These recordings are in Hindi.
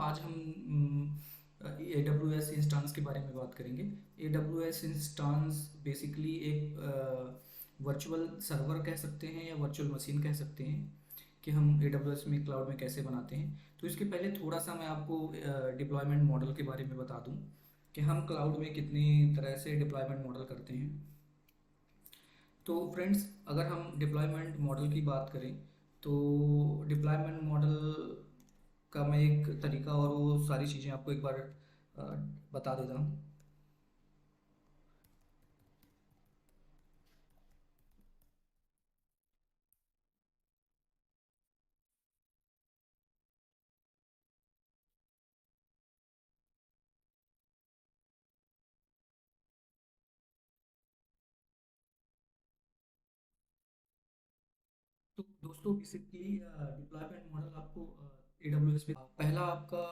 आज हम ए डब्ल्यू एस इंस्टांस के बारे में बात करेंगे। A W S instance basically एक वर्चुअल सर्वर कह सकते हैं या वर्चुअल मशीन कह सकते हैं कि हम ए डब्ल्यू एस में क्लाउड में कैसे बनाते हैं। तो इसके पहले थोड़ा सा मैं आपको डिप्लॉयमेंट मॉडल के बारे में बता दूं कि हम क्लाउड में कितनी तरह से डिप्लॉयमेंट मॉडल करते हैं। तो फ्रेंड्स, अगर हम डिप्लॉयमेंट मॉडल की बात करें तो डिप्लॉयमेंट मॉडल का मैं एक तरीका और वो सारी चीज़ें आपको एक बार अ, बता देता हूँ। तो दोस्तों, बेसिकली डिप्लॉयमेंट मॉडल आपको ए डब्ल्यू एस पे पहला आपका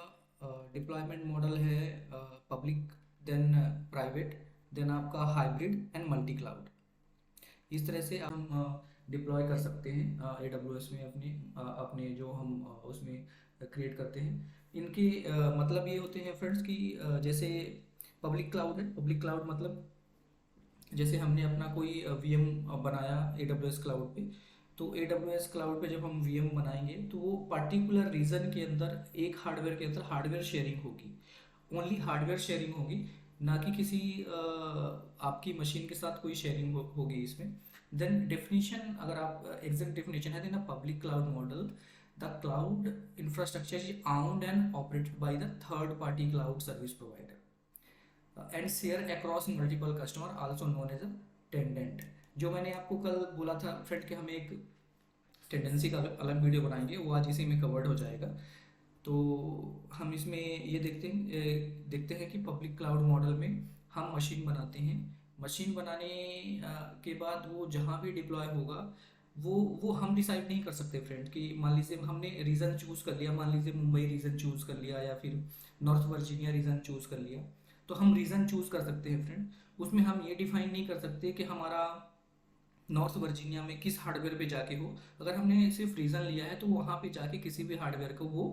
डिप्लॉयमेंट मॉडल है पब्लिक, देन प्राइवेट, देन आपका हाइब्रिड एंड मल्टी क्लाउड। इस तरह से हम डिप्लॉय कर सकते हैं ए डब्ल्यू एस में अपने जो हम उसमें क्रिएट करते हैं। इनके मतलब ये होते हैं फ्रेंड्स कि जैसे पब्लिक क्लाउड है। पब्लिक क्लाउड मतलब जैसे हमने अपना कोई वीएम बनाया ए डब्ल्यू एस क्लाउड पे, तो ए डब्ल्यू एस क्लाउड पे जब हम वीएम बनाएंगे तो वो पर्टिकुलर रीजन के अंदर एक हार्डवेयर के अंदर हार्डवेयर शेयरिंग होगी, ओनली हार्डवेयर शेयरिंग होगी, ना कि किसी आपकी मशीन के साथ कोई शेयरिंग होगी इसमें। देन डेफिनेशन, अगर आप एग्जैक्ट डेफिनेशन है then public cloud model, the cloud infrastructure is owned and operated by the third party cloud service provider and share across multiple customer also known as a tenant. जो मैंने आपको कल बोला था फ्रेंड कि हम एक टेंडेंसी का अलग वीडियो बनाएंगे, वो आज इसी में कवर्ड हो जाएगा। तो हम इसमें ये देखते हैं कि पब्लिक क्लाउड मॉडल में हम मशीन बनाते हैं। मशीन बनाने के बाद वो जहाँ भी डिप्लॉय होगा वो हम डिसाइड नहीं कर सकते फ्रेंड कि मान लीजिए हमने रीजन चूज कर लिया, मान लीजिए मुंबई रीजन चूज कर लिया या फिर नॉर्थ वर्जीनिया रीजन चूज कर लिया। तो हम रीजन चूज कर सकते हैं फ्रेंड, उसमें हम ये डिफाइन नहीं कर सकते कि हमारा नॉर्थ वर्जीनिया में किस हार्डवेयर पे जाके हो। अगर हमने सिर्फ रीजन लिया है तो वहाँ पे जाके किसी भी हार्डवेयर को वो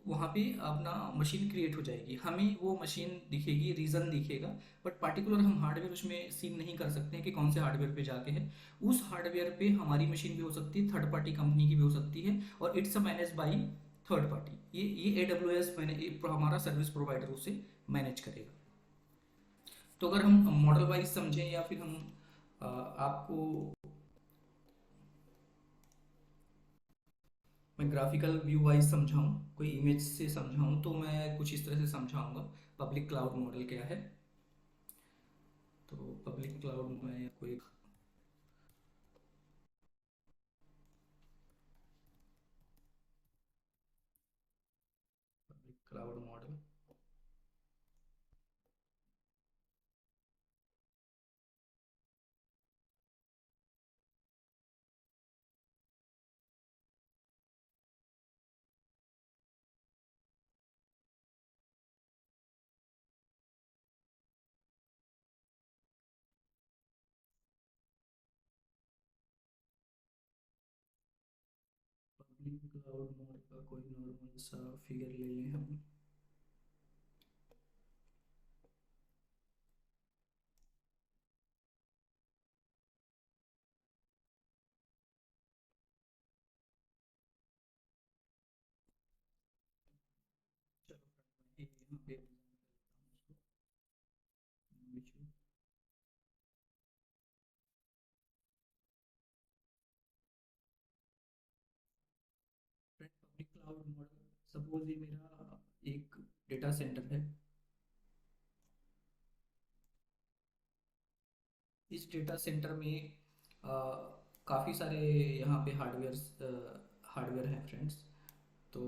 वहाँ पे अपना मशीन क्रिएट हो जाएगी, हमें वो मशीन दिखेगी, रीजन दिखेगा, बट पार्टिकुलर हम हार्डवेयर उसमें सीन नहीं कर सकते हैं कि कौन से हार्डवेयर पे जाके है। उस हार्डवेयर पे हमारी मशीन भी हो सकती है, थर्ड पार्टी कंपनी की भी हो सकती है, और it's manage by third party. ये ए डब्ल्यू एस हमारा सर्विस प्रोवाइडर उसे मैनेज करेगा। तो अगर हम मॉडल वाइज समझें या फिर हम आपको मैं ग्राफिकल व्यू वाइज समझाऊं, कोई इमेज से समझाऊं, तो मैं कुछ इस तरह से समझाऊंगा पब्लिक क्लाउड मॉडल क्या है। तो पब्लिक क्लाउड में कोई public cloud model, public cloud model का कोई नॉर्मल सा फिगर ले लें हम। चलो मैं यहाँ पे design कर लेता हूँ उसको। पब्लिक क्लाउड मॉडल, सपोज ये मेरा एक डेटा सेंटर है। इस डेटा सेंटर में काफ़ी सारे यहाँ पे हार्डवेयर हैं फ्रेंड्स। तो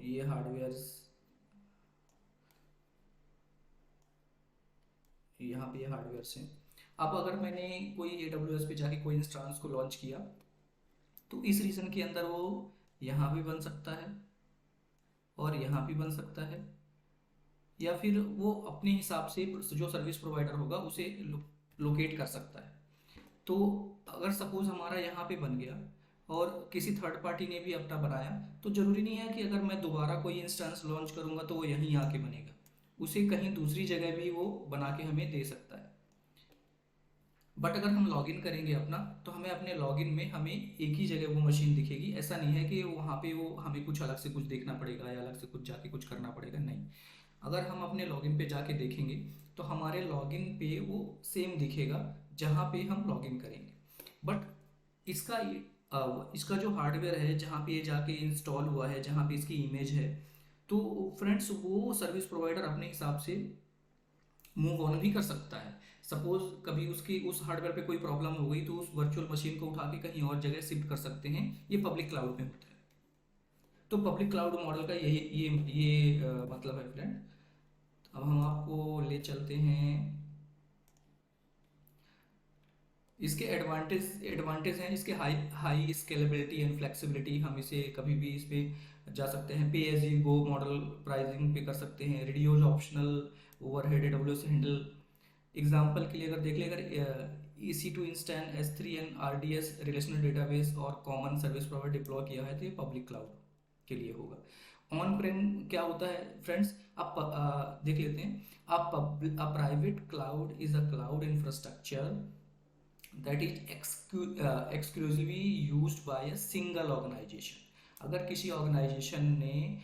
ये हार्डवेयर्स, यहाँ पे ये हार्डवेयर्स हैं। अब अगर मैंने कोई ए डब्ल्यू एस पे जाके कोई इंस्टांस को लॉन्च किया, तो इस रीजन के अंदर वो यहाँ भी बन सकता है और यहाँ भी बन सकता है, या फिर वो अपने हिसाब से जो सर्विस प्रोवाइडर होगा उसे लोकेट कर सकता है। तो अगर सपोज हमारा यहाँ पे बन गया, और किसी थर्ड पार्टी ने भी अपना बनाया, तो ज़रूरी नहीं है कि अगर मैं दोबारा कोई इंस्टेंस लॉन्च करूँगा तो वो यहीं आके बनेगा, उसे कहीं दूसरी जगह भी वो बना के हमें दे सकता है। बट अगर हम लॉगिन करेंगे अपना, तो हमें अपने लॉगिन में हमें एक ही जगह वो मशीन दिखेगी। ऐसा नहीं है कि वहाँ पे वो हमें कुछ अलग से कुछ देखना पड़ेगा या अलग से कुछ जाके कुछ करना पड़ेगा, नहीं। अगर हम अपने लॉगिन पे जाके देखेंगे तो हमारे लॉगिन पे वो सेम दिखेगा जहाँ पे हम लॉगिन करेंगे। बट इसका इसका जो हार्डवेयर है जहाँ पे ये जाके इंस्टॉल हुआ है, जहाँ पे इसकी इमेज है, तो फ्रेंड्स वो सर्विस प्रोवाइडर अपने हिसाब से मूव ऑन भी कर सकता है। सपोज कभी उसकी उस हार्डवेयर पे कोई प्रॉब्लम हो गई तो उस वर्चुअल मशीन को उठा के कहीं और जगह शिफ्ट कर सकते हैं। ये पब्लिक क्लाउड में होता है। तो पब्लिक क्लाउड मॉडल का ये मतलब है फ्रेंड। अब हम आपको ले चलते हैं। इसके एडवांटेज एडवांटेज हैं इसके, high high scalability and flexibility. हम इसे कभी भी इस पे जा सकते हैं। Pay as you go model pricing pay कर सकते हैं। Reduce optional overhead AWS handle. Example के लिए अगर देख ले, अगर EC2 instant S3 and RDS relational database और कॉमन सर्विस प्रोवाइडर डिप्लॉय किया है तो ये पब्लिक क्लाउड के लिए होगा। ऑन प्रेम क्या होता है फ्रेंड्स, आप देख लेते हैं। A private cloud is a cloud infrastructure that is exclusively used by a single organisation. अगर किसी ऑर्गेनाइजेशन ने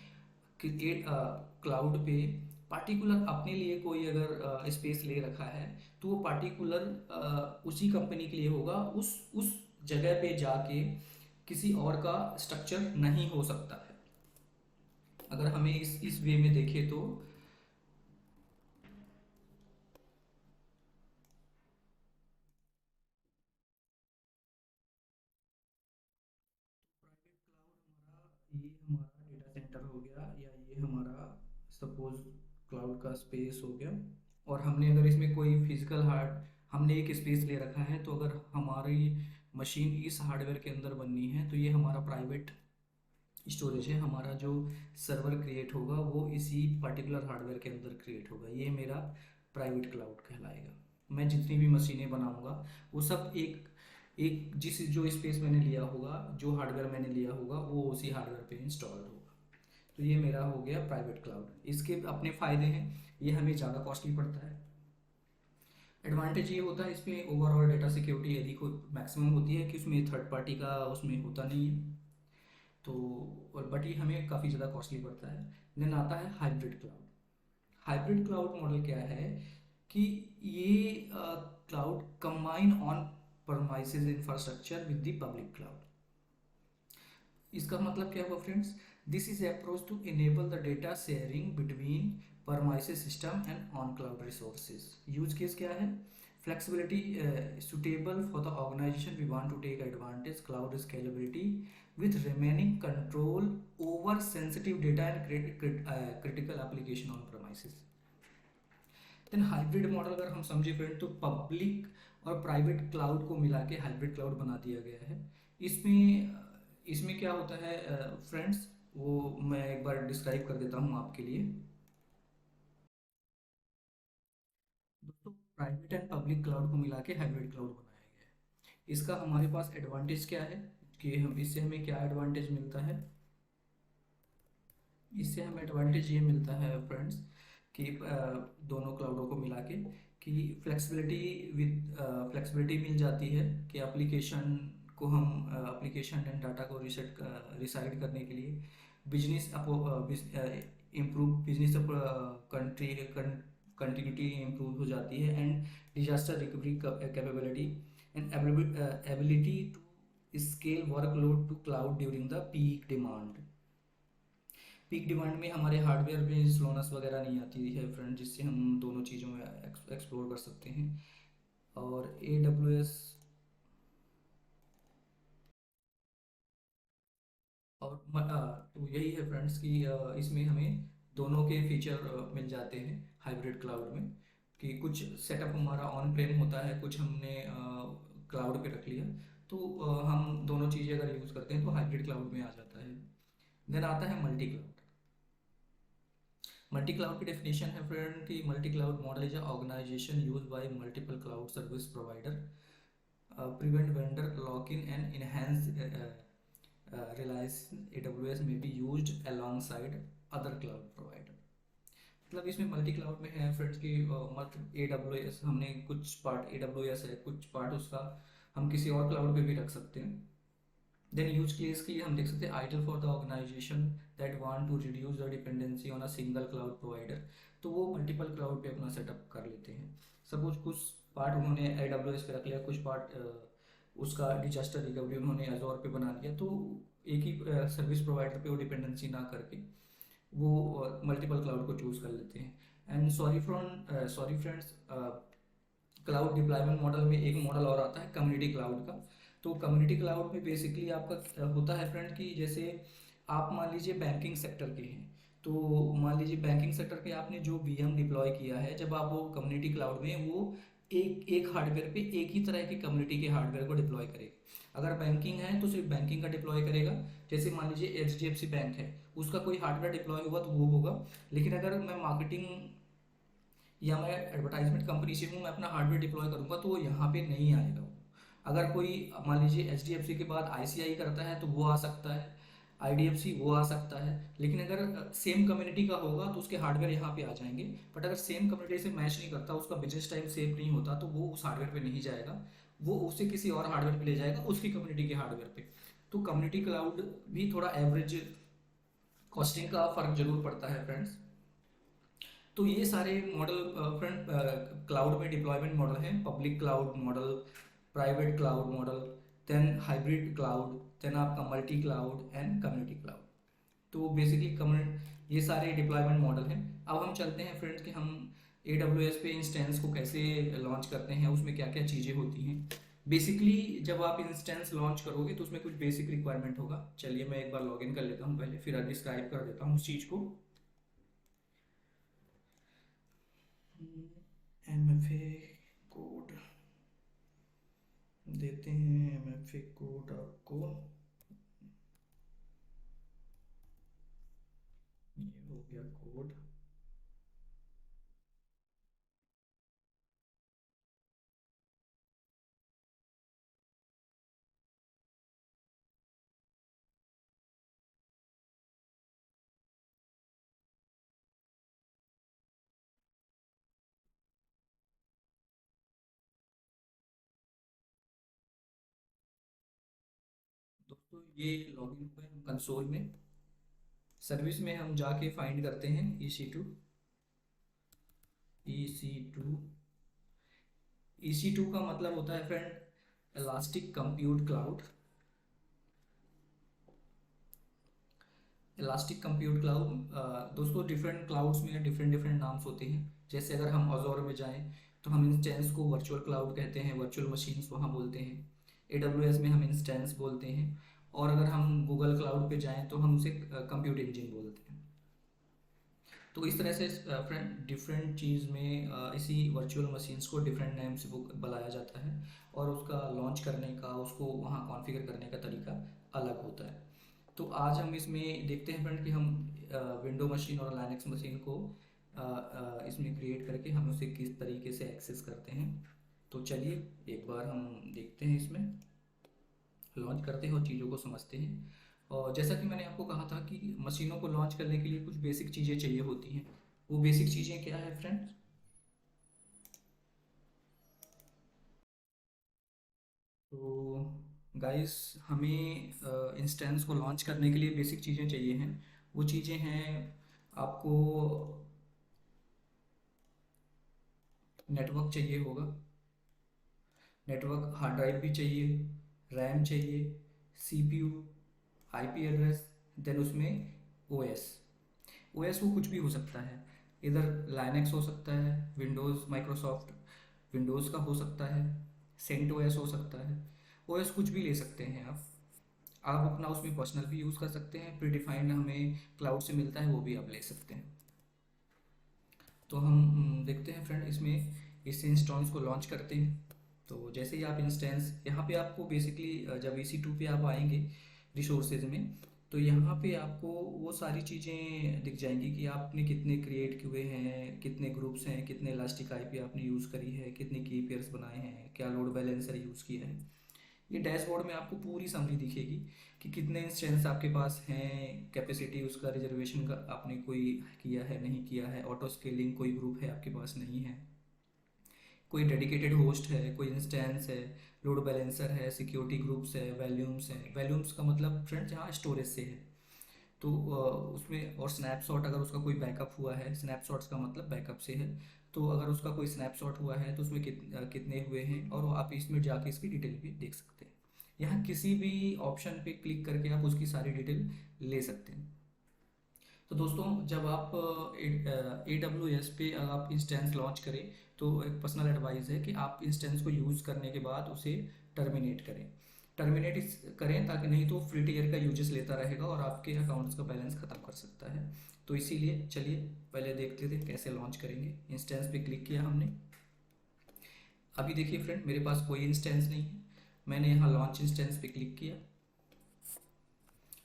क्लाउड पे पार्टिकुलर अपने लिए कोई अगर स्पेस ले रखा है, तो वो पार्टिकुलर उसी कंपनी के लिए होगा। उस जगह पे जाके किसी और का स्ट्रक्चर नहीं हो सकता है। अगर हमें इस वे में देखें तो प्राइवेट क्लाउड हमारा ये हमारा डेटा सेंटर हो गया, या ये हमारा सपोज क्लाउड का स्पेस हो गया। और हमने अगर इसमें कोई फिजिकल हार्ड हमने एक स्पेस ले रखा है, तो अगर हमारी मशीन इस हार्डवेयर के अंदर बननी है तो ये हमारा प्राइवेट स्टोरेज है। हमारा जो सर्वर क्रिएट होगा वो इसी पर्टिकुलर हार्डवेयर के अंदर क्रिएट होगा। ये मेरा प्राइवेट क्लाउड कहलाएगा। मैं जितनी भी मशीनें बनाऊंगा वो सब एक एक जिस जो स्पेस मैंने लिया होगा, जो हार्डवेयर मैंने लिया होगा, वो उसी हार्डवेयर पे इंस्टॉल्ड होगा। तो ये मेरा हो गया प्राइवेट क्लाउड। इसके अपने फ़ायदे हैं, ये हमें ज़्यादा कॉस्टली पड़ता है। एडवांटेज ये होता है इसमें ओवरऑल डेटा सिक्योरिटी यदि को मैक्सिमम होती है कि उसमें थर्ड पार्टी का उसमें होता नहीं है। तो और बट ये हमें काफ़ी ज़्यादा कॉस्टली पड़ता है। देन आता है hybrid cloud. Hybrid cloud model क्या है कि ये cloud combine on premises infrastructure with the public cloud. इसका मतलब क्या हुआ friends, this is approach to enable the data sharing between premises system and on cloud resources. Use case क्या है, flexibility suitable for the organization we want to take advantage cloud scalability with remaining control over sensitive data and critical application on premises। Then hybrid model अगर हम समझे फ्रेंड, तो पब्लिक और प्राइवेट क्लाउड को मिला के हाइब्रिड क्लाउड बना दिया गया है। इसमें इसमें क्या होता है फ्रेंड्स, वो मैं एक बार डिस्क्राइब कर देता हूँ आपके लिए। दोस्तों, प्राइवेट एंड पब्लिक क्लाउड को मिला के हाइब्रिड क्लाउड बनाया गया है। इसका हमारे पास एडवांटेज क्या है कि हम इससे हमें क्या एडवांटेज मिलता है। इससे हमें एडवांटेज ये मिलता है फ्रेंड्स कि दोनों क्लाउडों को मिला के कि फ्लेक्सिबिलिटी मिल जाती है कि एप्लीकेशन को हम एप्लीकेशन एंड डाटा को रिसाइड करने के लिए business improve business country continuity improve हो जाती है and disaster recovery capability and ability to scale workload to cloud during the peak demand. Peak demand में हमारे हार्डवेयर में स्लोनेस वगैरह नहीं आती है फ्रेंड, जिससे हम दोनों चीज़ों में एक्सप्लोर कर सकते हैं। और AWS और तो यही है फ्रेंड्स कि इसमें हमें दोनों के फीचर मिल जाते हैं हाइब्रिड क्लाउड में। कि कुछ सेटअप हमारा ऑन प्रेम होता है, कुछ हमने क्लाउड पे रख लिया, तो हम दोनों चीज़ें अगर यूज़ करते हैं तो हाइब्रिड क्लाउड में आ जाता है। देन आता है मल्टी क्लाउड। मल्टी क्लाउड की डेफिनेशन है फ्रेंड कि multi cloud model is organisation use by multiple cloud service provider prevent vendor lock in and enhance Reliance AWS may be used alongside other cloud provider। मतलब इसमें मल्टी क्लाउड में है फ्रेंड्स की, मतलब AWS हमने कुछ पार्ट AWS है, कुछ पार्ट उसका हम किसी और क्लाउड पे भी रख सकते हैं। देन यूज केस के लिए हम देख सकते हैं ideal for the organisation that want to reduce the dependency on a single cloud provider. तो वो मल्टीपल क्लाउड पे अपना सेटअप कर लेते हैं। सपोज कुछ पार्ट उन्होंने AWS पे रख लिया, कुछ पार्ट उसका डिजास्टर रिकवरी उन्होंने एजोर पे बना लिया, तो एक ही सर्विस प्रोवाइडर पे वो डिपेंडेंसी ना करके वो मल्टीपल क्लाउड को चूज कर लेते हैं। And sorry friends, cloud deployment model में एक मॉडल और आता है कम्युनिटी क्लाउड का। तो कम्युनिटी क्लाउड में बेसिकली आपका होता है फ्रेंड कि जैसे आप मान लीजिए बैंकिंग सेक्टर के हैं, तो मान लीजिए बैंकिंग सेक्टर पे आपने जो VM डिप्लॉय किया है, जब आप वो कम्युनिटी क्लाउड में वो एक एक हार्डवेयर पे एक ही तरह के कम्युनिटी के हार्डवेयर को डिप्लॉय करेगा। अगर बैंकिंग है तो सिर्फ बैंकिंग का डिप्लॉय करेगा। जैसे मान लीजिए HDFC बैंक है, उसका कोई हार्डवेयर डिप्लॉय हुआ तो वो होगा। लेकिन अगर मैं मार्केटिंग या मैं एडवर्टाइजमेंट कंपनी से हूँ, मैं अपना हार्डवेयर डिप्लॉय करूँगा तो वो यहाँ पे नहीं आएगा। अगर कोई मान लीजिए HDFC के बाद ICI करता है तो वो आ सकता है, IDFC वो आ सकता है। लेकिन अगर सेम कम्युनिटी का होगा तो उसके हार्डवेयर यहाँ पे आ जाएंगे। बट अगर सेम कम्युनिटी से मैच नहीं करता, उसका बिजनेस टाइप सेम नहीं होता, तो वो उस हार्डवेयर पे नहीं जाएगा, वो उसे किसी और हार्डवेयर पे ले जाएगा, उसकी कम्युनिटी के हार्डवेयर पे। तो कम्युनिटी क्लाउड भी थोड़ा एवरेज कॉस्टिंग का फर्क जरूर पड़ता है फ्रेंड्स। तो ये सारे मॉडल फ्रंट क्लाउड में डिप्लॉयमेंट मॉडल हैं। Public cloud model, private cloud model, then hybrid cloud, then आपका multi cloud and community cloud. तो बेसिकली कम्युनिटी ये सारे डिप्लॉयमेंट मॉडल हैं। अब हम चलते हैं फ्रेंड्स कि हम AWS पे इंस्टेंस को कैसे लॉन्च करते हैं, उसमें क्या क्या चीज़ें होती हैं। बेसिकली जब आप इंस्टेंस लॉन्च करोगे तो उसमें कुछ बेसिक रिक्वायरमेंट होगा। चलिए मैं एक बार लॉगिन कर लेता हूँ पहले, फिर डिस्क्राइब कर देता हूँ उस चीज़ को। MFA कोड देते हैं, MFA कोड आपको ये हो गया कोड। दोस्तों ये लॉगिन हुआ है कंसोल में। सर्विस में हम जाके फाइंड करते हैं EC2। EC2 EC2 का मतलब होता है friend elastic compute cloud. Elastic compute cloud दोस्तों डिफरेंट क्लाउड्स में डिफरेंट डिफरेंट नाम्स होते हैं। जैसे अगर हम अजोर में जाएं तो हम इंस्टेंस को वर्चुअल क्लाउड कहते हैं, वर्चुअल मशीन्स वहाँ बोलते हैं। AWS में हम इंस्टेंस बोलते हैं। और अगर हम गूगल क्लाउड पे जाएं तो हम उसे कंप्यूट इंजन बोलते हैं। तो इस तरह से फ्रेंड डिफरेंट चीज़ में इसी वर्चुअल मशीन्स को डिफरेंट नेम से बुलाया जाता है। और उसका लॉन्च करने का, उसको वहाँ कॉन्फ़िगर करने का तरीका अलग होता है। तो आज हम इसमें देखते हैं फ्रेंड कि हम विंडो मशीन और लाइनक्स मशीन को इसमें क्रिएट करके हम उसे किस तरीके से एक्सेस करते हैं। तो चलिए एक बार हम देखते हैं, इसमें लॉन्च करते हैं और चीज़ों को समझते हैं। और जैसा कि मैंने आपको कहा था कि मशीनों को लॉन्च करने के लिए कुछ बेसिक चीज़ें चाहिए होती हैं। वो बेसिक चीज़ें क्या है फ्रेंड्स? तो गाइस हमें इंस्टेंस को लॉन्च करने के लिए बेसिक चीज़ें चाहिए हैं। वो चीज़ें हैं आपको नेटवर्क चाहिए होगा, नेटवर्क हार्ड ड्राइव भी चाहिए, रैम चाहिए, CPU, IP एड्रेस, देन उसमें OS। OS वो कुछ भी हो सकता है, इधर लाइनक्स हो सकता है, विंडोज़ माइक्रोसॉफ्ट विंडोज़ का हो सकता है, सेंट OS हो सकता है। OS कुछ भी ले सकते हैं आप अपना उसमें पर्सनल भी यूज़ कर सकते हैं, प्री डिफाइंड हमें क्लाउड से मिलता है वो भी आप ले सकते हैं। तो हम देखते हैं फ्रेंड इसमें इस इंस्टेंस को लॉन्च करते हैं। तो जैसे ही आप इंस्टेंस यहाँ पे आपको बेसिकली जब EC2 पे आप आएंगे रिसोर्सेज में, तो यहाँ पे आपको वो सारी चीज़ें दिख जाएंगी कि आपने कितने क्रिएट किए हैं, कितने ग्रुप्स हैं, कितने इलास्टिक IP आपने यूज़ करी है, कितने की पेयर्स बनाए हैं, क्या लोड बैलेंसर यूज़ किया है। ये डैशबोर्ड में आपको पूरी समरी दिखेगी कि कितने इंस्टेंस आपके पास हैं, कैपेसिटी उसका, रिजर्वेशन का आपने कोई किया है नहीं किया है, ऑटो स्केलिंग कोई ग्रुप है आपके पास नहीं है, कोई डेडिकेटेड होस्ट है, कोई इंस्टेंस है, लोड बैलेंसर है, सिक्योरिटी ग्रुप्स है, वैल्यूम्स है। वैल्यूम्स का मतलब फ्रेंड्स यहाँ स्टोरेज से है। तो उसमें और स्नैपशॉट अगर उसका कोई बैकअप हुआ है, स्नैपशॉट्स का मतलब बैकअप से है। तो अगर उसका कोई स्नैपशॉट हुआ है तो उसमें कितने हुए हैं, और वो आप इसमें जाके इसकी डिटेल भी देख सकते हैं। यहाँ किसी भी ऑप्शन पे क्लिक करके आप उसकी सारी डिटेल ले सकते हैं। तो दोस्तों जब आप ए डब्ल्यू एस पे आप इंस्टेंस लॉन्च करें तो एक पर्सनल एडवाइस है कि आप इंस्टेंस को यूज़ करने के बाद उसे टर्मिनेट करें। टर्मिनेट इस करें ताकि नहीं तो फ्री टीयर का यूजेस लेता रहेगा और आपके अकाउंट्स का बैलेंस ख़त्म कर सकता है। तो इसीलिए चलिए पहले देख लेते हैं कैसे लॉन्च करेंगे। इंस्टेंस पे क्लिक किया हमने। अभी देखिए फ्रेंड मेरे पास कोई इंस्टेंस नहीं है। मैंने यहाँ लॉन्च इंस्टेंस पे क्लिक किया।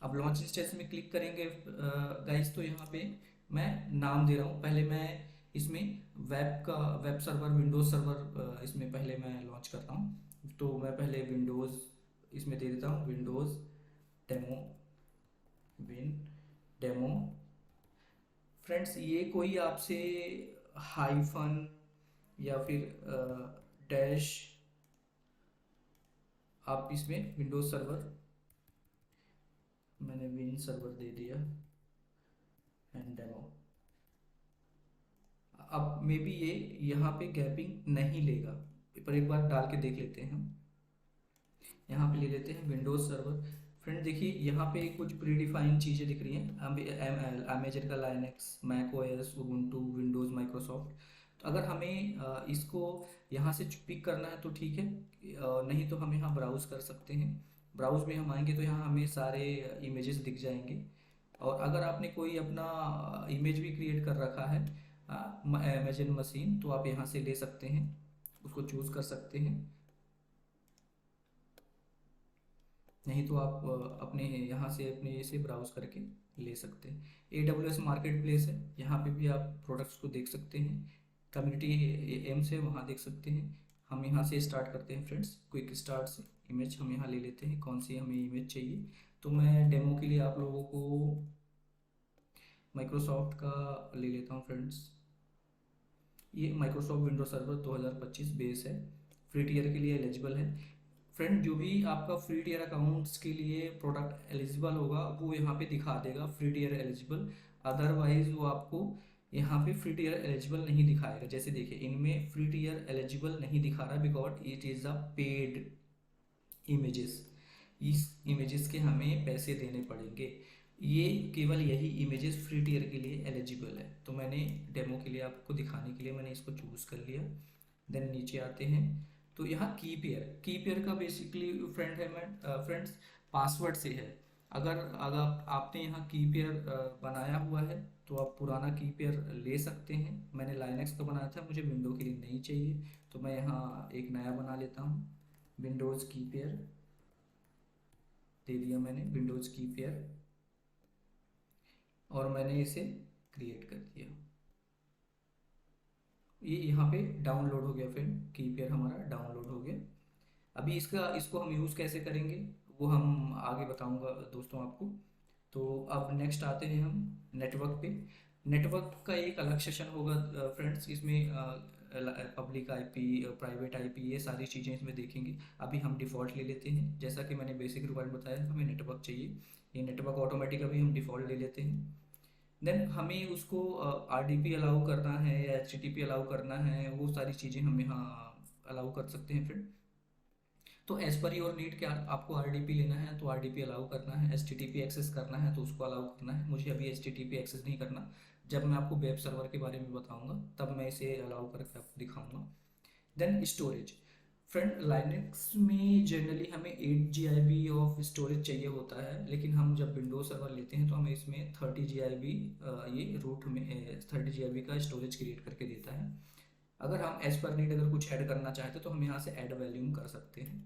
अब लॉन्च इंस्टेंस में क्लिक करेंगे गाइस, तो यहाँ पे मैं नाम दे रहा हूँ। पहले मैं इसमें वेब सर्वर, विंडोज सर्वर इसमें पहले मैं लॉन्च करता हूँ। तो मैं पहले विंडोज़ इसमें दे देता हूँ, Windows demo, win demo. Friends ये कोई आपसे हाइफन या फिर डैश, आप इसमें विंडोज सर्वर, मैंने विन सर्वर दे दिया एंड डेमो। अब मे बी ये यहाँ पे गैपिंग नहीं लेगा, पर एक बार डाल के देख लेते हैं हम। यहाँ पे ले लेते हैं विंडोज सर्वर। फ्रेंड देखिए यहाँ पे कुछ प्रीडिफाइंड चीज़ें दिख रही हैं, अमेजन का Linux, Mac OS, Ubuntu, Windows, Microsoft. तो अगर हमें इसको यहाँ से पिक करना है तो ठीक है, नहीं तो हम यहाँ ब्राउज़ कर सकते हैं। ब्राउज़ में हम आएंगे तो यहाँ हमें सारे इमेजेस दिख जाएंगे। और अगर आपने कोई अपना इमेज भी क्रिएट कर रखा है अमेजन मशीन, तो आप यहाँ से ले सकते हैं, उसको चूज़ कर सकते हैं। नहीं तो आप अपने यहाँ से अपने से ब्राउज करके ले सकते हैं। AWS मार्केट प्लेस है, यहाँ पे भी आप प्रोडक्ट्स को देख सकते हैं। कम्युनिटी एम से वहाँ देख सकते हैं। हम यहाँ से स्टार्ट करते हैं फ्रेंड्स, क्विक स्टार्ट से। इमेज हम यहाँ ले लेते हैं, कौन सी हमें इमेज चाहिए। तो मैं डेमो के लिए आप लोगों को माइक्रोसॉफ्ट का ले लेता हूँ फ्रेंड्स। ये माइक्रोसॉफ्ट विंडोज सर्वर 2025 बेस है, फ्री टीयर के लिए एलिजिबल है। फ्रेंड जो भी आपका फ्री टीयर अकाउंट्स के लिए प्रोडक्ट एलिजिबल होगा वो यहाँ पे दिखा देगा फ्री टीयर एलिजिबल, अदरवाइज वो आपको यहाँ पे फ्री टीयर एलिजिबल नहीं दिखाएगा। जैसे देखिए इनमें फ्री टीयर एलिजिबल नहीं दिखा रहा because it is a paid images. इस इमेजेस के हमें पैसे देने पड़ेंगे। ये केवल यही इमेजेस फ्री टीयर के लिए एलिजिबल है। तो मैंने डेमो के लिए आपको दिखाने के लिए मैंने इसको चूज़ कर लिया। देन नीचे आते हैं तो यहाँ की पेयर का बेसिकली फ्रेंड है, मैं फ्रेंड्स पासवर्ड से है। अगर अगर आपने यहाँ की पेयर बनाया हुआ है तो आप पुराना की पेयर ले सकते हैं। मैंने लाइनक्स का बनाया था, मुझे विंडो के लिए नहीं चाहिए, तो मैं यहाँ एक नया बना लेता हूँ। विंडोज़ की पेयर दे दिया मैंने, विंडोज़ की पेयर, और मैंने इसे क्रिएट कर दिया। ये यहाँ पे डाउनलोड हो गया फ्रेंड, की पेयर हमारा डाउनलोड हो गया। अभी इसको हम यूज़ कैसे करेंगे वो हम आगे बताऊंगा दोस्तों आपको। तो अब नेक्स्ट आते हैं हम नेटवर्क पे। नेटवर्क का एक अलग सेशन होगा फ्रेंड्स, इसमें पब्लिक आईपी, प्राइवेट आईपी, ये सारी चीज़ें इसमें देखेंगे। अभी हम डिफ़ॉल्ट ले लेते हैं, जैसा कि मैंने बेसिक रिक्वायरमेंट बताया हमें नेटवर्क चाहिए। ये नेटवर्क ऑटोमेटिक अभी हम डिफ़ॉल्ट ले लेते हैं। देन हमें उसको RDP अलाउ करना है या HTTP अलाउ करना है, वो सारी चीज़ें हम यहाँ अलाउ कर सकते हैं फ्रेंड। तो एज पर योर नीड, क्या आपको RDP लेना है तो RDP अलाउ करना है, HTTP एक्सेस करना है तो उसको अलाउ करना है। मुझे अभी HTTP एक्सेस नहीं करना, जब मैं आपको वेब सर्वर के बारे में बताऊंगा तब मैं इसे अलाउ करके आपको दिखाऊंगा। देन स्टोरेज, फ्रेंड लाइनक्स में जनरली हमें 8 GB ऑफ स्टोरेज चाहिए होता है, लेकिन हम जब विंडोज सर्वर लेते हैं तो हमें इसमें 30 GB ये रूट में 30 GB का स्टोरेज क्रिएट करके देता है। अगर हम एज पर नीड अगर कुछ ऐड करना चाहते हैं तो हम यहाँ से ऐड वॉल्यूम कर सकते हैं।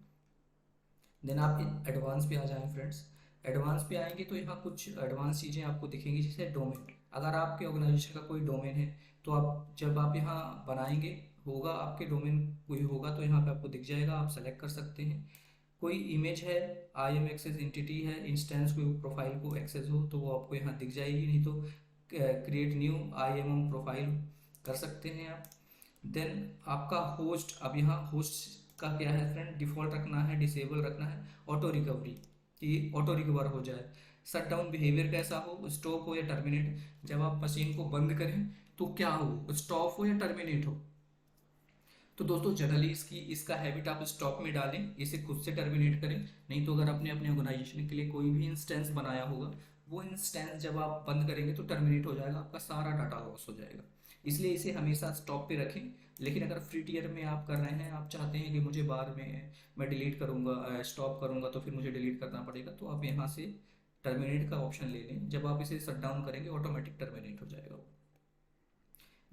देन आप एडवांस पे आ जाएं फ्रेंड्स। एडवांस पे आएंगे तो यहाँ कुछ एडवांस चीज़ें आपको दिखेंगी, जैसे डोमेन। अगर आपके ऑर्गेनाइजेशन का कोई डोमेन है तो आप जब आप यहाँ बनाएंगे होगा, आपके डोमेन कोई होगा तो यहाँ पे आपको दिख जाएगा, आप सेलेक्ट कर सकते हैं। कोई इमेज है, आई एम एक्सेस एंटिटी है, इंस्टेंस कोई प्रोफाइल को एक्सेस हो तो वो आपको यहाँ दिख जाएगी, नहीं तो create new I M M profile कर सकते हैं आप। देन आपका होस्ट, अब यहाँ होस्ट का क्या है फ्रेंड, डिफ़ॉल्ट रखना है, डिसेबल रखना है, ऑटो रिकवरी, कि ऑटो रिकवर हो जाए। शट डाउन बिहेवियर कैसा हो, स्टॉप हो या टर्मिनेट, जब आप मशीन को बंद करें तो क्या हो, स्टॉप हो या टर्मिनेट हो। तो दोस्तों जनरली इसका हैबिट आप स्टॉप में डालें, इसे खुद से टर्मिनेट करें। नहीं तो अगर आपने अपने ऑर्गेनाइजेशन के लिए कोई भी इंस्टेंस बनाया होगा, वो इंस्टेंस जब आप बंद करेंगे तो टर्मिनेट हो जाएगा, आपका सारा डाटा लॉस हो जाएगा। इसलिए इसे हमेशा स्टॉप पे रखें। लेकिन अगर फ्री टियर में आप कर रहे हैं, आप चाहते हैं कि मुझे बाद में मैं डिलीट करूंगा, स्टॉप करूंगा तो फिर मुझे डिलीट करना पड़ेगा, तो आप यहाँ से टर्मिनेट का ऑप्शन ले लें। जब आप इसे शट डाउन करेंगे ऑटोमेटिक टर्मिनेट हो जाएगा।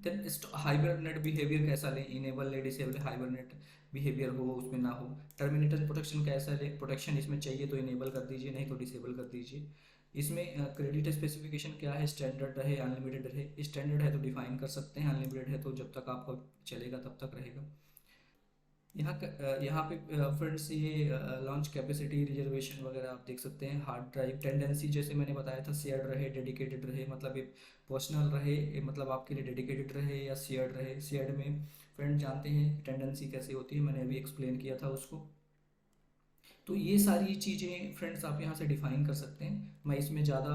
देन हाइबरनेट बिहेवियर कैसा लें, इनेबल ले, डिसेबल, हाइबरनेट बिहेवियर हो उसमें ना हो। टर्मिनेटर प्रोटेक्शन कैसा ले, प्रोटेक्शन इसमें चाहिए तो इनेबल कर दीजिए, नहीं तो डिसेबल कर दीजिए। इसमें क्रेडिट स्पेसिफिकेशन क्या है, स्टैंडर्ड रहे अनलिमिटेड रहे। स्टैंडर्ड है तो डिफाइन कर सकते हैं, अनलिमिटेड है तो जब तक आपका चलेगा तब तक रहेगा। यहाँ पे फ्रेंड्स ये लॉन्च कैपेसिटी रिजर्वेशन वगैरह आप देख सकते हैं। हार्ड ड्राइव टेंडेंसी जैसे मैंने बताया था, शेयर्ड रहे, डेडिकेटेड रहे, मतलब ये पर्सनल रहे, ये मतलब आपके लिए डेडिकेटेड रहे या शेयर्ड रहे। शेयर्ड में फ्रेंड जानते हैं टेंडेंसी कैसे होती है, मैंने अभी एक्सप्लेन किया था उसको। तो ये सारी चीज़ें फ्रेंड्स आप यहाँ से डिफाइन कर सकते हैं। मैं इसमें ज़्यादा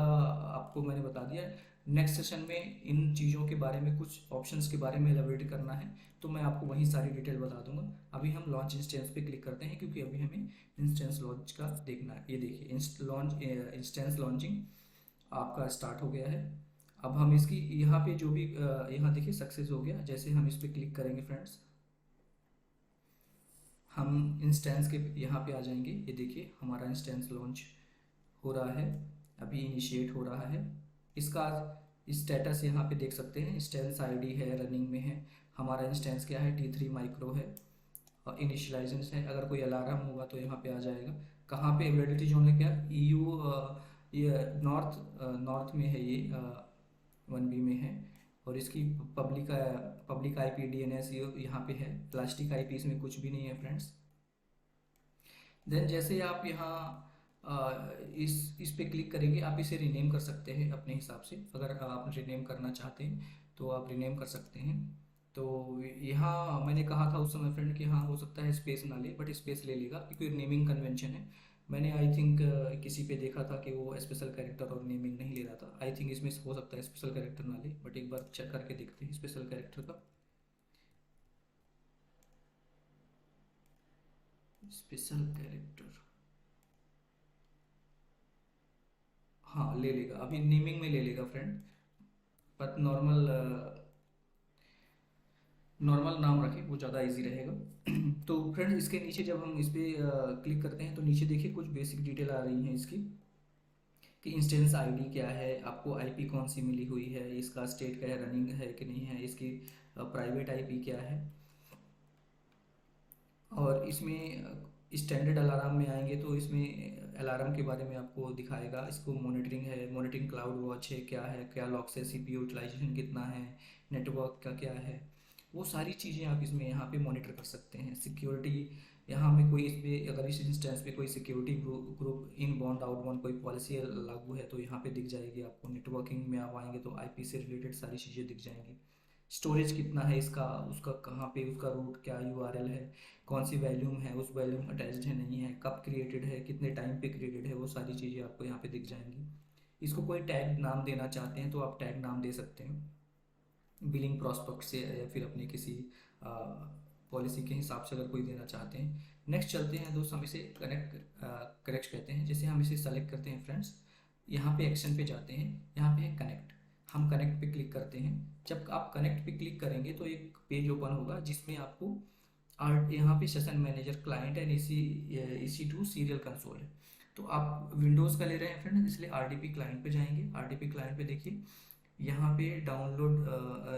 आपको मैंने बता दिया। नेक्स्ट सेशन में इन चीज़ों के बारे में, कुछ ऑप्शंस के बारे में एलाबोरेट करना है तो मैं आपको वहीं सारी डिटेल बता दूंगा। अभी हम लॉन्च इंस्टेंस पे क्लिक करते हैं, क्योंकि अभी हमें इंस्टेंस लॉन्च का देखना है। ये देखिए इंस्टेंस लॉन्चिंग आपका स्टार्ट हो गया है। अब हम इसकी यहाँ पे जो भी यहाँ देखिए सक्सेस हो गया। जैसे हम इस पर क्लिक करेंगे फ्रेंड्स, हम इंस्टेंस के यहाँ पे आ जाएंगे। ये देखिए हमारा इंस्टेंस लॉन्च हो रहा है, अभी इनिशिएट हो रहा है। इसका स्टेटस यहाँ पे देख सकते हैं, इंस्टेंस आईडी है, रनिंग में है। हमारा इंस्टेंस क्या है, T3 माइक्रो है और इनिशियलाइजेशन है। अगर कोई अलार्म होगा तो यहाँ पे आ जाएगा। कहाँ पे अवेलेबिलिटी जोन है, क्या EU, ये नॉर्थ में है, ये 1B में है। और इसकी पब्लिक IP DNS यहाँ पे है। प्लास्टिक IP इसमें कुछ भी नहीं है फ्रेंड्स। देन जैसे आप यहाँ इस पे क्लिक करेंगे, आप इसे रीनेम कर सकते हैं अपने हिसाब से। अगर आप रीनेम करना चाहते हैं तो आप रीनेम कर सकते हैं। तो यहाँ मैंने कहा था उस समय फ्रेंड कि हाँ हो सकता है स्पेस ना ले, बट स्पेस ले लेगा क्योंकि नेमिंग कन्वेंशन है। मैंने आई थिंक किसी पे देखा था कि वो स्पेशल कैरेक्टर और नेमिंग नहीं ले रहा था। आई थिंक इसमें हो सकता है स्पेशल कैरेक्टर ना ले, बट एक बार चेक करके देखते हैं स्पेशल कैरेक्टर का। स्पेशल कैरेक्टर, हाँ ले लेगा, अभी नेमिंग में ले लेगा फ्रेंड। पर नॉर्मल नॉर्मल नाम रखें, वो ज़्यादा इजी रहेगा। तो फ्रेंड इसके नीचे जब हम इस पर क्लिक करते हैं तो नीचे देखिए कुछ बेसिक डिटेल आ रही हैं इसकी, कि इंस्टेंस आईडी क्या है, आपको आईपी कौन सी मिली हुई है, इसका स्टेट क्या है, रनिंग है कि नहीं है, इसकी प्राइवेट आईपी क्या है। और इसमें स्टैंडर्ड अलार्म में आएंगे तो इसमें अलार्म के बारे में आपको दिखाएगा। इसको मॉनिटरिंग है, मॉनिटरिंग क्लाउड वॉच है, क्या है, क्या लॉक्स है, CPU यूटिलाइजेशन कितना है, नेटवर्क का क्या है, वो सारी चीज़ें आप इसमें यहाँ पे मॉनिटर कर सकते हैं। सिक्योरिटी, यहाँ पे कोई इस पे अगर इस इंस्टेंस पे कोई security group in bound out bound कोई पॉलिसी लागू है तो यहाँ पे दिख जाएगी आपको। नेटवर्किंग में आप आएंगे तो आईपी से रिलेटेड सारी चीज़ें दिख जाएंगी। स्टोरेज कितना है इसका, उसका कहाँ पे, उसका रूट क्या URL है, कौन सी वैल्यूम है, उस वैल्यूम अटैच्ड है नहीं है, कब क्रिएटेड है, कितने टाइम पे क्रिएटेड है, वो सारी चीज़ें आपको यहाँ पे दिख जाएंगी। इसको कोई टैग नाम देना चाहते हैं तो आप टैग नाम दे सकते हैं बिलिंग प्रॉस्पेक्ट से, या फिर अपनी किसी पॉलिसी के हिसाब से अगर कोई देना चाहते हैं। नेक्स्ट चलते हैं दोस्त, हम इसे कनेक्ट कहते हैं। जैसे हम इसे सेलेक्ट करते हैं फ्रेंड्स, यहाँ पे एक्शन पे जाते हैं, यहाँ पे है कनेक्ट, हम कनेक्ट पे क्लिक करते हैं। जब आप कनेक्ट पे क्लिक करेंगे तो एक पेज ओपन होगा जिसमें आपको यहाँ पे session manager, client and EC2 serial console है। तो आप विंडोज़ का ले रहे हैं फ्रेंड, इसलिए RDP क्लाइंट पे जाएंगे। RDP क्लाइंट पे देखिए यहाँ पे डाउनलोड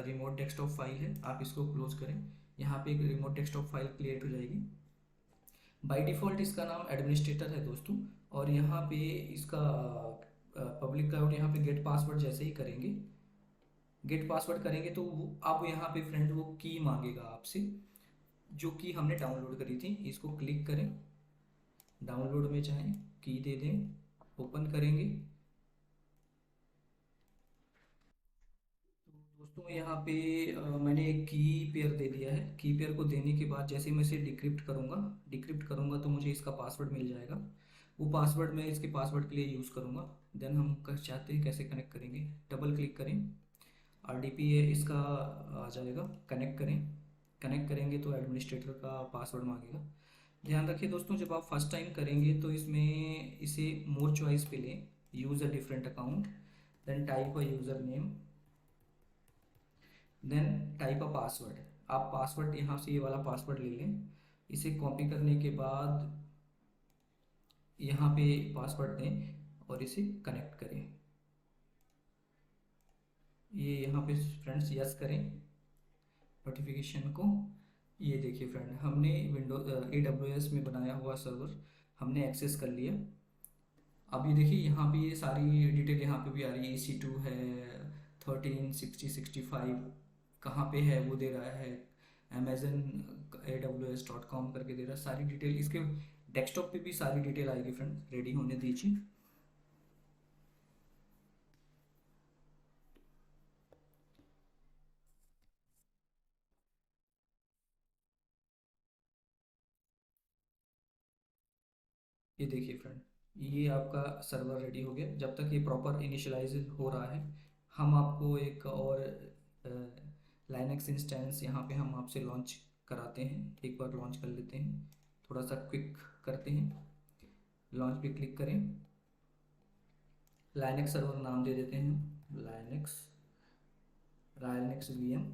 रिमोट डेस्कटॉप फाइल है, आप इसको क्लोज करें। यहाँ पे एक रिमोट डेस्कटॉप फाइल क्रिएट हो जाएगी। बाय डिफ़ॉल्ट इसका नाम एडमिनिस्ट्रेटर है दोस्तों। और यहाँ पे इसका पब्लिक क्लाउड, यहाँ पे गेट पासवर्ड जैसे ही करेंगे, गेट पासवर्ड करेंगे तो वो अब यहाँ पे फ्रेंड वो की मांगेगा आपसे, जो की हमने डाउनलोड करी थी। इसको क्लिक करें, डाउनलोड में जाएं, की दे दें, ओपन करेंगे। तो दोस्तों यहाँ पे मैंने एक की पेयर दे दिया है। की पेयर को देने के बाद जैसे ही मैं इसे डिक्रिप्ट करूँगा तो मुझे इसका पासवर्ड मिल जाएगा। वो पासवर्ड मैं इसके पासवर्ड के लिए यूज़ करूँगा। देन हम कर चाहते हैं कैसे कनेक्ट करेंगे, डबल क्लिक करें, RDP है इसका आ जाएगा, कनेक्ट करें। कनेक्ट करेंगे तो एडमिनिस्ट्रेटर का पासवर्ड मांगेगा। ध्यान रखिए दोस्तों, जब आप फर्स्ट टाइम करेंगे तो इसमें इसे मोर चॉइस पे लें, use a different account, then type a user name, then type a password. आप पासवर्ड यहाँ से ये वाला पासवर्ड ले लें। इसे कॉपी करने के बाद यहाँ पे पासवर्ड दें और इसे कनेक्ट करें। ये यहाँ पे फ्रेंड्स यस करें नोटिफिकेशन को। ये देखिए फ्रेंड, हमने विंडो AWS में बनाया हुआ सर्वर हमने एक्सेस कर लिया। अब ये देखिए यहाँ पे ये सारी डिटेल यहाँ पे भी आ रही है। EC2 है, 136065 कहाँ पे है वो दे रहा है, अमेजन AWS.com करके दे रहा है सारी डिटेल। इसके डेस्कटॉप पे भी सारी डिटेल आएगी फ्रेंड, रेडी होने दीजिए। ये देखिए फ्रेंड, ये आपका सर्वर रेडी हो गया। जब तक ये प्रॉपर इनिशियलाइज हो रहा है, हम आपको एक और लाइनक्स इंस्टेंस यहाँ पे हम आपसे लॉन्च कराते हैं। एक बार लॉन्च कर लेते हैं, थोड़ा सा क्विक करते हैं। लॉन्च पे क्लिक करें, लाइनक्स सर्वर नाम दे देते हैं, लाइनक्स लाइनक्स VM।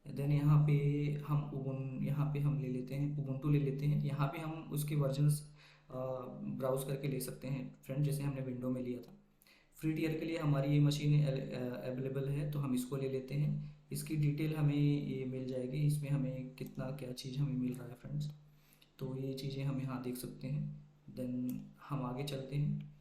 देन यहाँ पे हम ले लेते हैं उबुंटू ले लेते हैं। यहाँ पे हम उसके वर्जन्स ब्राउज करके ले सकते हैं फ्रेंड, जैसे हमने विंडो में लिया था। फ्री टियर के लिए हमारी ये मशीन अवेलेबल है तो हम इसको ले लेते हैं। इसकी डिटेल हमें ये मिल जाएगी, इसमें हमें कितना क्या चीज़ हमें मिल रहा है फ्रेंड्स, तो ये चीज़ें हम यहाँ देख सकते हैं। देन हम आगे चलते हैं।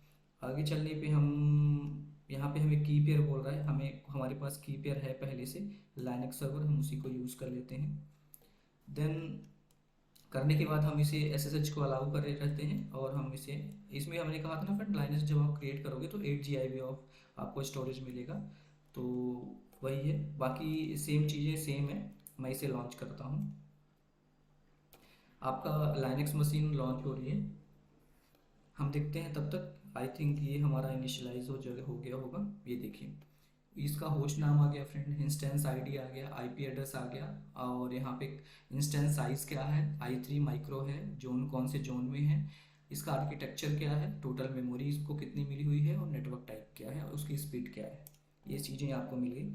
आगे चलने पे हम यहाँ पे हमें की पेयर बोल रहा है, हमें हमारे पास की पेयर है पहले से लाइनक्स सर्वर, हम उसी को यूज़ कर लेते हैं। देन करने के बाद हम इसे SSH को अलाउ कर रहते हैं और हम इसे, इसमें हमने कहा था ना फ्रेंड, लाइनक्स जब आप क्रिएट करोगे तो 8 GB ऑफ आपको स्टोरेज मिलेगा, तो वही है। बाकी सेम चीज़ें सेम है। मैं इसे लॉन्च करता हूँ। आपका लाइनक्स मशीन लॉन्च हो रही है, हम देखते हैं तब तक। आई थिंक ये हमारा इनिशियलाइज हो गया होगा। ये देखिए, इसका होस्ट नाम आ गया फ्रेंड, इंस्टेंस आईडी आ गया, IP एड्रेस आ गया, और यहाँ पे इंस्टेंस साइज क्या है, i3 माइक्रो है, जोन कौन से जोन में है, इसका आर्किटेक्चर क्या है, टोटल मेमोरी इसको कितनी मिली हुई है, और नेटवर्क टाइप क्या है, और उसकी स्पीड क्या है। ये चीज़ें आपको मिल गई।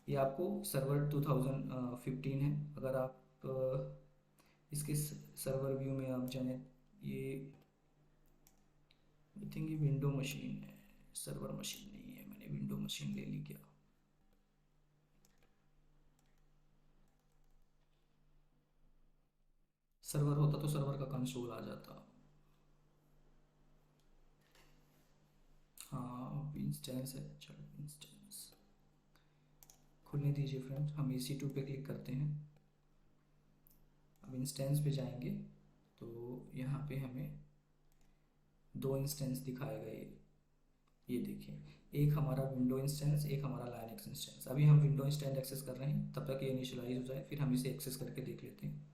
ये आपको सर्वर 2015 है। अगर आप इसके सर्वर व्यू में आप जाएँ, ये आई थिंक ये विंडो मशीन है, सर्वर मशीन नहीं है। मैंने विंडो मशीन ले ली क्या? सर्वर होता तो सर्वर का कंसोल आ जाता। हाँ इंस्टेंस है, चलो इंस्टेंस खुलने दीजिए फ्रेंड्स। हम EC2 पे क्लिक करते हैं। अब इंस्टेंस पे जाएंगे तो यहाँ पे हमें दो इंस्टेंस दिखाएगा। ये देखिए, एक हमारा विंडो इंस्टेंस, एक हमारा लाइनक्स इंस्टेंस। अभी हम विंडो इंस्टेंस एक्सेस कर रहे हैं, तब तक ये इनिशियलाइज हो जाए, फिर हम इसे एक्सेस करके देख लेते हैं।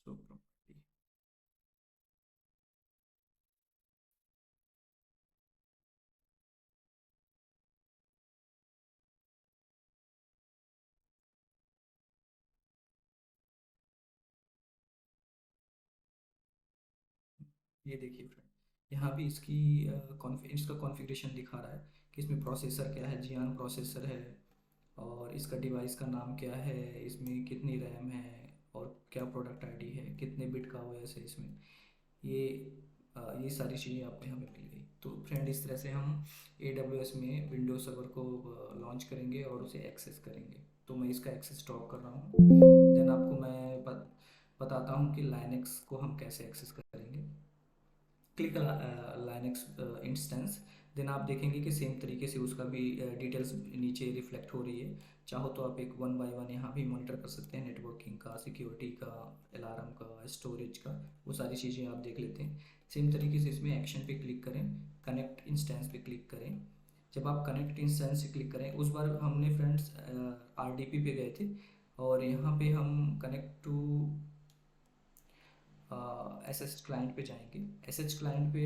सो प्रॉपर्टी, ये देखिए फ्रेंड, यहाँ भी इसका कॉन्फ़िगरेशन दिखा रहा है कि इसमें प्रोसेसर क्या है, प्रोसेसर है, और इसका डिवाइस का नाम क्या है, इसमें कितनी रैम है, और क्या प्रोडक्ट आईडी है, कितने बिट का ओएस है इसमें, ये ये सारी चीज़ें आपको यहाँ पे मिल गई। तो फ्रेंड इस तरह से हम AWS में विंडोज सर्वर को लॉन्च करेंगे और उसे एक्सेस करेंगे। तो मैं इसका एक्सेस स्टॉप कर रहा हूँ। देन आपको मैं बताता हूँ कि लाइनक्स को हम कैसे एक्सेस करेंगे। Click Linux instance. देन आप देखेंगे कि सेम तरीके से उसका भी डिटेल्स नीचे रिफ्लेक्ट हो रही है। चाहो तो आप एक वन बाय वन यहाँ भी मॉनिटर कर सकते हैं, नेटवर्किंग का, सिक्योरिटी का, अलार्म का, स्टोरेज का, वो सारी चीज़ें आप देख लेते हैं। सेम तरीके से इसमें एक्शन पे क्लिक करें, कनेक्ट इंस्टेंस पे क्लिक करें। जब आप कनेक्ट इंस्टेंस से क्लिक करें, उस बार हमने फ्रेंड्स RDP पे गए थे और यहाँ पे हम कनेक्ट टू SH क्लाइंट पे जाएंगे। SH क्लाइंट पे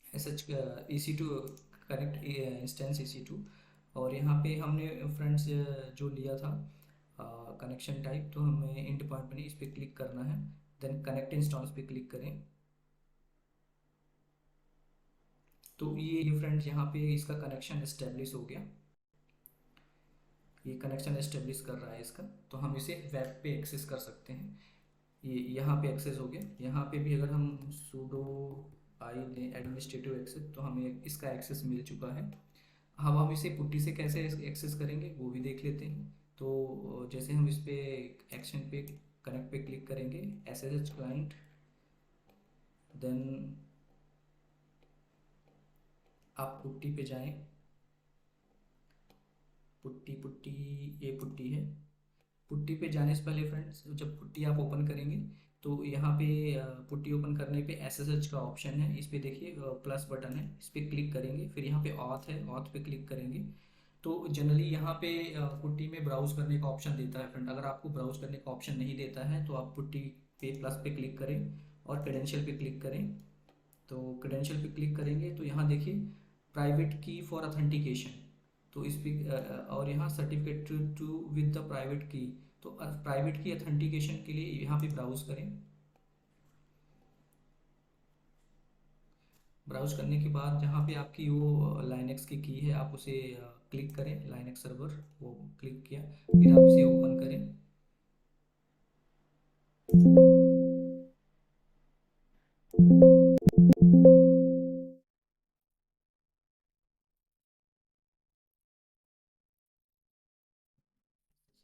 SH EC2 connect instance EC2। और यहाँ पे हमने फ्रेंड्स जो लिया था कनेक्शन टाइप, तो हमें इंड पॉइंट में इस पर क्लिक करना है। देन कनेक्ट इंस्टेंस पे क्लिक करें। तो ये फ्रेंड्स यहाँ पे इसका कनेक्शन एस्टेब्लिश हो गया। ये कनेक्शन एस्टेब्लिश कर रहा है इसका। तो हम इसे वेब पे एक्सेस कर सकते हैं। ये यहाँ पे एक्सेस हो गया। यहाँ पे भी अगर हम sudo आई लें एडमिनिस्ट्रेटिव एक्सेस, तो हमें इसका एक्सेस मिल चुका है। अब हम इसे पुट्टी से कैसे एक्सेस करेंगे वो भी देख लेते हैं। तो जैसे हम इस पे एक्शन पे कनेक्ट पे क्लिक करेंगे, SSH क्लाइंट, देन आप पुट्टी पे जाएं। पुट्टी पुट्टी, ये पुट्टी है। पुट्टी पे जाने से पहले फ्रेंड्स, जब पुट्टी आप ओपन करेंगे तो यहाँ पे पुट्टी ओपन करने पे SSH का ऑप्शन है, इस पे देखिए प्लस बटन है, इस पे क्लिक करेंगे। फिर यहाँ पे ऑथ है, ऑथ पे क्लिक करेंगे। तो जनरली यहाँ पे पुट्टी में ब्राउज करने का ऑप्शन देता है फ्रेंड। अगर आपको ब्राउज करने का ऑप्शन नहीं देता है तो आप पुट्टी पे प्लस पे क्लिक करें और क्रेडेंशियल पे क्लिक करें। तो क्रेडेंशियल पे क्लिक करेंगे तो यहाँ देखिए प्राइवेट की फॉर ऑथेंटिकेशन। तो इस पे और यहाँ certificate to with the private key. तो प्राइवेट की ऑथेंटिकेशन के लिए यहाँ पे ब्राउज करें। ब्राउज करने के बाद जहाँ पे आपकी वो लाइनक्स की है, आप उसे क्लिक करें, लाइनक्स सर्वर वो क्लिक किया, फिर आप इसे ओपन करें।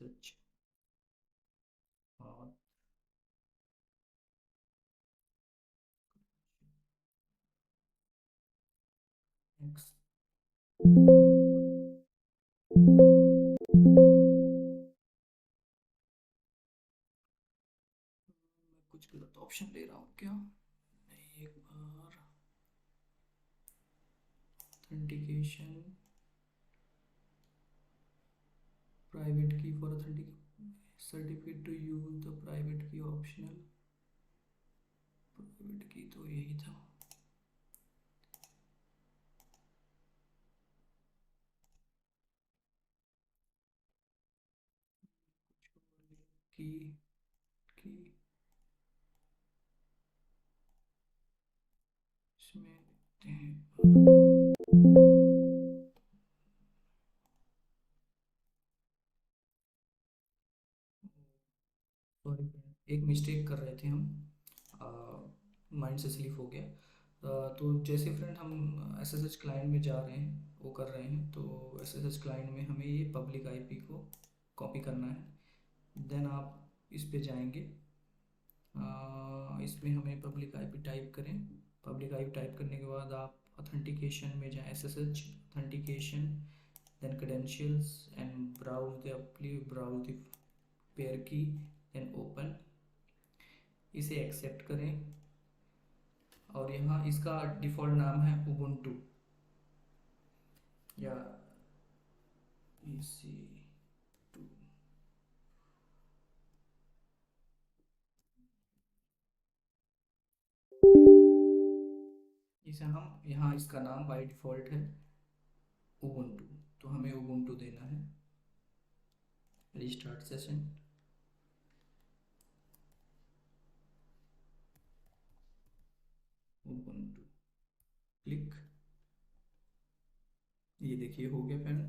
सर्च और एक्स, मैं कुछ गलत ऑप्शन ले रहा हूँ क्या? नहीं, एक बार authentication, private key for authentic, certificate to use the private key optional, private key तो यही था। की की इसमें देखते हैं। सॉरी फ्रेंड, एक मिस्टेक कर रहे थे हम, माइंड से स्लिप हो गया। तो जैसे फ्रेंड हम SSH क्लाइंट में जा रहे हैं, वो कर रहे हैं, तो SSH क्लाइंट में हमें ये पब्लिक IP को कॉपी करना है। देन आप इस पे जाएंगे। इसमें हमें पब्लिक आईपी टाइप करें। पब्लिक आईपी टाइप करने के बाद आप ऑथेंटिकेशन में जाएं, SSH authentication, then credentials and browse the pair key, then open, इसे एक्सेप्ट करें। और यहाँ इसका डिफ़ॉल्ट नाम है उबुंटू या EC2। इसे हम यहाँ, इसका नाम बाय डिफ़ॉल्ट है उबुंटू, तो हमें उबुंटू देना है। Restart session, Ubuntu, click. ये देखिए हो गया फ्रेंड,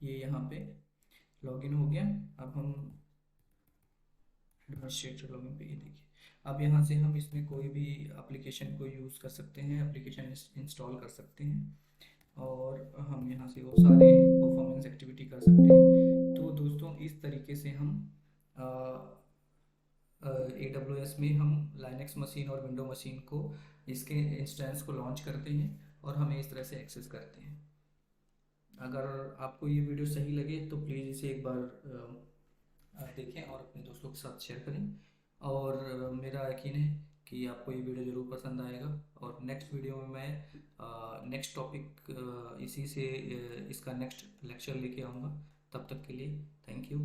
ये यहाँ पे लॉगिन हो गया। अब हम एडमिनिस्ट्रेटर लॉगिन पे, ये देखिए अब यहाँ से हम इसमें कोई भी एप्लीकेशन को यूज़ कर सकते हैं, एप्लीकेशन इंस्टॉल कर सकते हैं, और हम यहाँ से वो सारे परफॉर्मेंस एक्टिविटी कर सकते हैं। तो दोस्तों इस तरीके से हम AWS में हम लाइनक्स मशीन और विंडो मशीन को, इसके इंस्टेंस को लॉन्च करते हैं और हमें इस तरह से एक्सेस करते हैं। अगर आपको ये वीडियो सही लगे तो प्लीज़ इसे एक बार देखें और अपने दोस्तों के साथ शेयर करें। और मेरा यकीन है कि आपको ये वीडियो ज़रूर पसंद आएगा, और नेक्स्ट वीडियो में मैं नेक्स्ट टॉपिक इसी से इसका नेक्स्ट लेक्चर लेके आऊँगा। तब तक के लिए थैंक यू,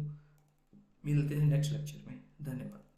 मिलते हैं नेक्स्ट लेक्चर में, धन्यवाद।